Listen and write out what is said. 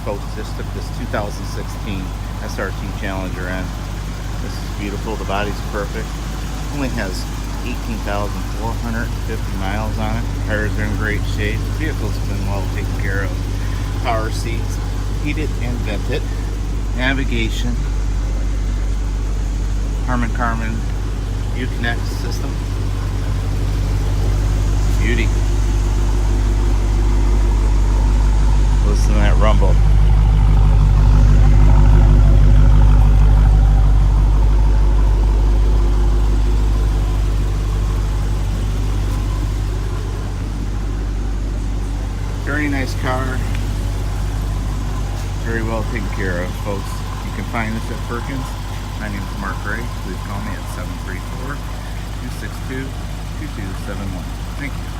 folks just took this 2016 SRT Challenger in. This is beautiful. The body's perfect. Only has 18,450 miles on it. Tires are in great shape. The vehicle's been well taken care of. Power seats, heated and vented. Navigation. Harman Kardon Uconnect system. Beauty. Listen to that rumble. Very nice car. Very well taken care of, folks. You can find us at Firkins. My name is Mark Gray. Please call me at 734-262-2271. Thank you.